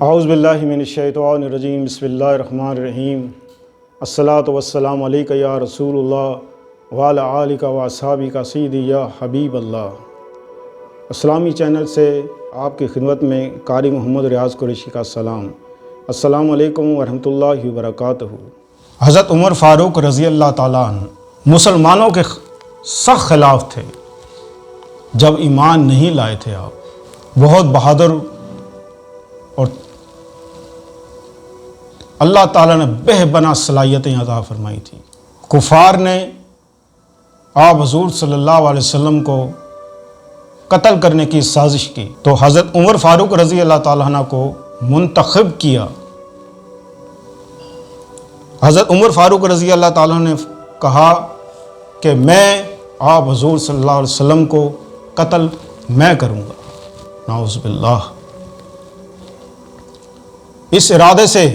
औज़ुबिल्लाहि मिनश्शैतानिर्रजीम बिस्मिल्लाहिर्रहमानिर्रहीम अस्सलातु वस्सलामु अलैका या रसूलुल्लाह व अला आलिका व अस्हाबिका सय्यदी या हबीबल्लाह। इस्लामी चैनल से आपकी खिदमत में कारी मोहम्मद रियाज़ कुरैशी का सलाम। अस्सलामु अलैकुम व रहमतुल्लाहि व बरकातुहू। हज़रत उमर फ़ारूक रज़ी अल्लाह ताला अन्हु मुसलमानों के सख्त खिलाफ थे। जब ईमान नहीं लाए थे, आप बहुत बहादुर और अल्लाह ताला ने बेहबना सलाहियतें अता फरमाई थी। कुफार ने आप हुज़ूर सल्लल्लाहु अलैहि वसल्लम को कत्ल करने की साजिश की तो हज़रत उमर फ़ारूक रज़ी अल्लाह ताला अन्हु को मुंतखब किया। हज़रत उमर फ़ारूक रज़ी अल्लाह ताला ने कहा कि मैं आप हुज़ूर सल्लल्लाहु अलैहि वसल्लम को कत्ल मैं करूँगा। नाउज़ बिल्लाह। इस इरादे से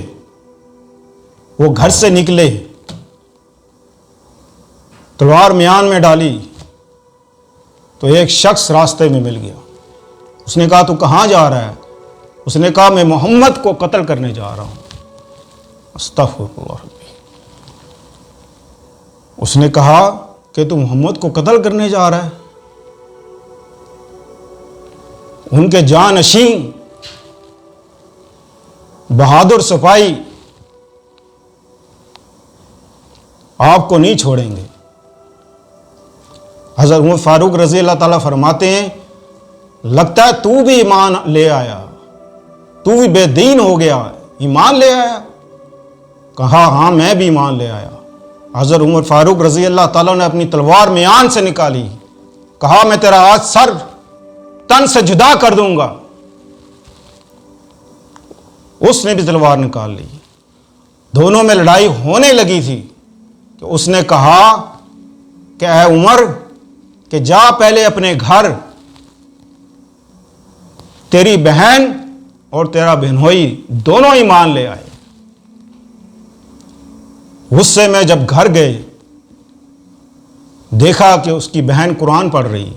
वो घर से निकले, तलवार म्यान में डाली तो एक शख्स रास्ते में मिल गया। उसने कहा तू कहाँ जा रहा है? उसने कहा मैं मोहम्मद को कत्ल करने जा रहा हूँ। अस्तग़फिरुल्लाह। उसने कहा कि तू मोहम्मद को कत्ल करने जा रहा है? उनके जानशीन बहादुर सिपाही आपको नहीं छोड़ेंगे। हज़रत उमर फ़ारूक रज़ी अल्लाह ताला फरमाते हैं, लगता है तू भी ईमान ले आया, तू भी बेदीन हो गया, ईमान ले आया? कहा हाँ मैं भी ईमान ले आया। हज़रत उमर फ़ारूक रज़ी अल्लाह ताला ने अपनी तलवार म्यान से निकाली, कहा मैं तेरा आज सर तन से जुदा कर दूंगा। उसने भी तलवार निकाल ली। दोनों में लड़ाई होने लगी थी तो उसने कहा कि ऐ उमर कि जा पहले अपने घर, तेरी बहन और तेरा बहनोई दोनों ईमान ले आए। गुस्से में जब घर गए, देखा कि उसकी बहन कुरान पढ़ रही।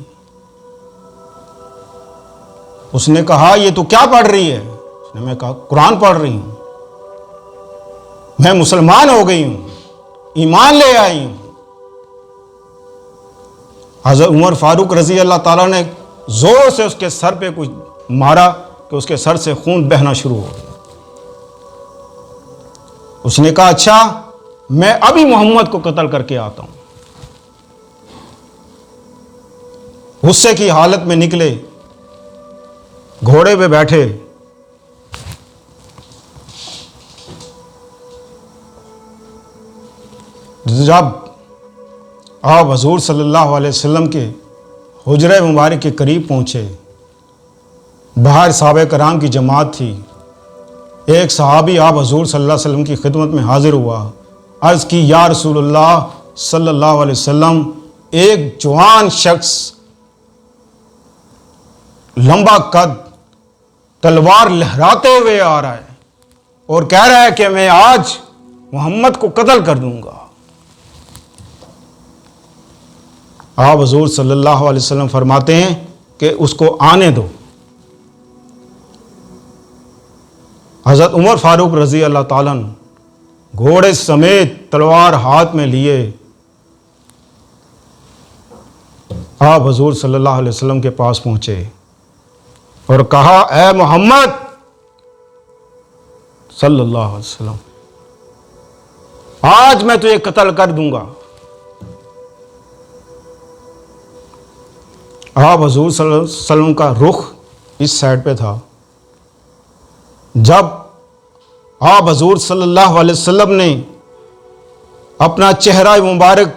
उसने कहा ये तू क्या पढ़ रही है? उसने मैं कहा कुरान पढ़ रही हूं, मैं मुसलमान हो गई हूं, ईमान ले आई हूं। हज़रत उमर फ़ारूक रज़ी अल्लाह ताला ने जोर से उसके सर पे कुछ मारा कि उसके सर से खून बहना शुरू हो गया। उसने कहा अच्छा मैं अभी मोहम्मद को कत्ल करके आता हूं। गुस्से की हालत में निकले, घोड़े पे बैठे, जब आप हुज़ूर सल्लल्लाहु अलैहि वसल्लम के हुजरे मुबारक के करीब पहुँचे, बाहर सहाबे कराम की जमात थी। एक सहाबी आप हुज़ूर सल्लल्लाहु अलैहि वसल्लम की खिदमत में हाजिर हुआ। अर्ज़ की या रसूलुल्लाह सल्लल्लाहु अलैहि वसल्लम, एक जवान शख्स लंबा कद तलवार लहराते हुए आ रहा है और कह रहा है कि मैं आज मोहम्मद को कत्ल कर दूंगा। आप हुज़ूर सल्लल्लाहु अलैहि वसल्लम फरमाते हैं कि उसको आने दो। हज़रत उमर फ़ारूक रज़ी अल्लाह ताला अन्हु घोड़े समेत तलवार हाथ में लिए आप हुज़ूर सल्लल्लाहु अलैहि वसल्लम के पास पहुंचे और कहा ऐ मोहम्मद सल्लल्लाहु अलैहि वसल्लम, आज मैं तुझे कत्ल कर दूंगा। आप हुज़ूर सल्लल्लाहु अलैहि वसल्लम का रुख इस साइड पे था। जब आप हुज़ूर सल्लल्लाहु अलैहि वसल्लम ने अपना चेहरा मुबारक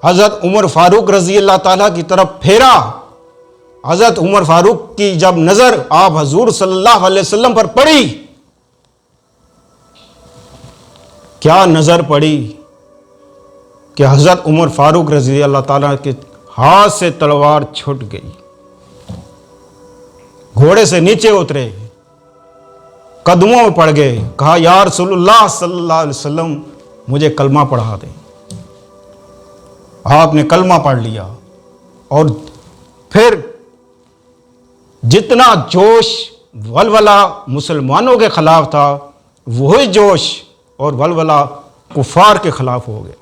हज़रत उमर फ़ारूक रज़ी अल्लाह ताला की तरफ फेरा, हज़रत उमर फ़ारूक की जब नज़र आप हुज़ूर सल्लल्लाहु अलैहि वसल्लम पर पड़ी, क्या नज़र पड़ी कि हज़रत उमर फ़ारूक रज़ी अल्लाह ताला के हाथ से तलवार छूट गई। घोड़े से नीचे उतरे, कदमों में पड़ गए, कहा या रसूलुल्लाह सल्लल्लाहु अलैहि वसल्लम मुझे कलमा पढ़ा दे। आपने कलमा पढ़ लिया और फिर जितना जोश वलवला मुसलमानों के ख़िलाफ़ था, वही जोश और वलवला कुफ़ार के ख़िलाफ़ हो गया।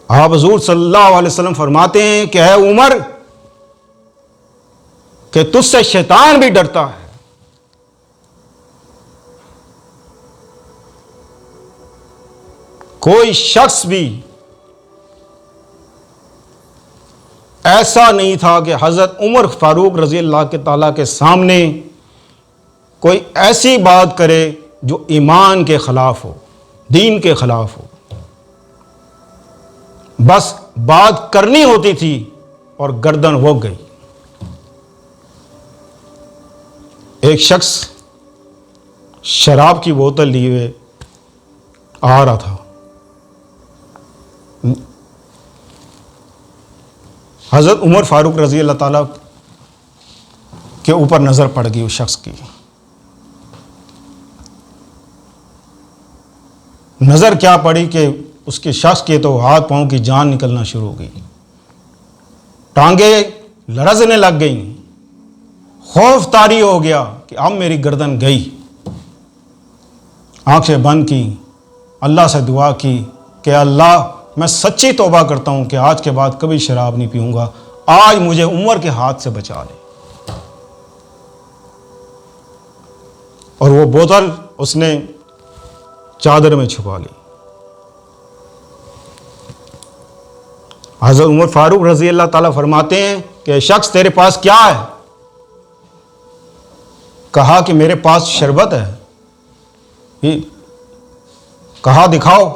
आप हुज़ूर सल्लल्लाहु अलैहि वसल्लम फरमाते हैं कि है उमर कि तुझसे शैतान भी डरता है। कोई शख्स भी ऐसा नहीं था कि हज़रत उमर फारूक रज़ी अल्लाह के ताला के सामने कोई ऐसी बात करे जो ईमान के ख़िलाफ़ हो, दीन के ख़िलाफ़ हो। बस बात करनी होती थी और गर्दन हो गई। एक शख्स शराब की बोतल लिए हुए आ रहा था। हज़रत उमर फारूक रज़ी अल्लाह ताला के ऊपर नज़र पड़ गई उस शख्स की। नज़र क्या पड़ी कि उसके शख्स के तो हाथ पांव की जान निकलना शुरू हो गई, टांगे लरजने लग गई, खौफ तारी हो गया कि अब मेरी गर्दन गई। आंखें बंद की, अल्लाह से दुआ की कि अल्लाह मैं सच्ची तौबा करता हूँ कि आज के बाद कभी शराब नहीं पीऊँगा, आज मुझे उमर के हाथ से बचा ले। और वो बोतल उसने चादर में छुपा ली। हज़रत उमर फारूक रज़ी अल्लाह ताला फरमाते हैं कि शख्स तेरे पास क्या है? कहा कि मेरे पास शरबत है। कहा दिखाओ।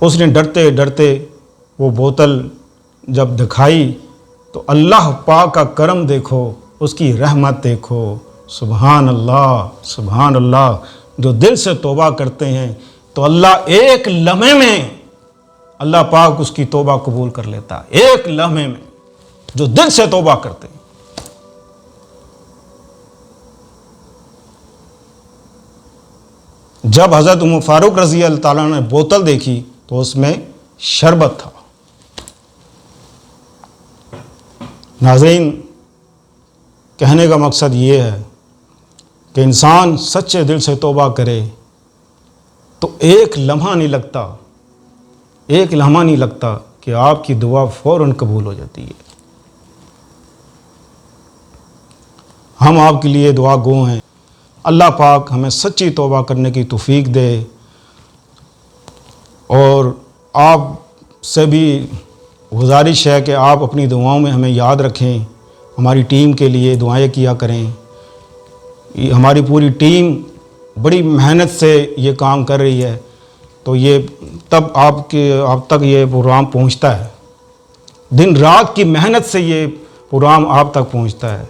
उसने डरते डरते वो बोतल जब दिखाई तो अल्लाह पाक का करम देखो, उसकी रहमत देखो। सुभान अल्लाह, सुभान अल्लाह। जो दिल से तौबा करते हैं तो अल्लाह एक लम्हे में अल्लाह पाक उसकी तौबा कबूल कर लेता है। एक लम्हे में जो दिल से तौबा करते हैं। जब हज़रत उमर फारूक रज़ी अल्लाह ताला ने बोतल देखी तो उसमें शरबत था। नाज़रीन, कहने का मकसद ये है कि इंसान सच्चे दिल से तौबा करे तो एक लम्हा नहीं लगता, एक लम्हा नहीं लगता कि आपकी दुआ फ़ौरन कबूल हो जाती है। हम आपके लिए दुआ गो हैं। अल्लाह पाक हमें सच्ची तौबा करने की तौफीक दे और आप से भी गुजारिश है कि आप अपनी दुआओं में हमें याद रखें। हमारी टीम के लिए दुआएं किया करें। हमारी पूरी टीम बड़ी मेहनत से ये काम कर रही है, तो ये तब आप तक ये प्रोग्राम पहुंचता है। दिन रात की मेहनत से ये प्रोग्राम आप तक पहुंचता है।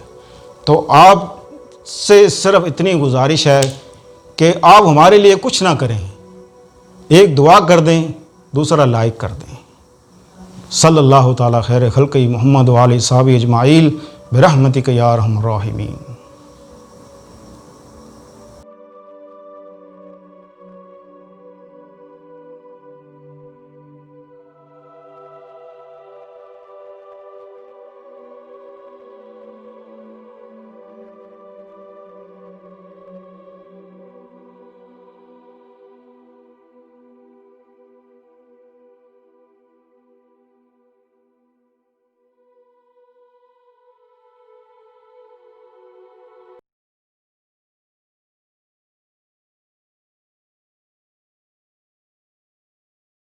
तो आप से सिर्फ इतनी गुजारिश है कि आप हमारे लिए कुछ ना करें, एक दुआ कर दें, दूसरा लाइक कर दें। सल्लल्लाहु ताला खैर खल्क़ि मोहम्मद व आलिहि सहाबी अजमाइन बिरहमतिक या अरहमर राहिमीन।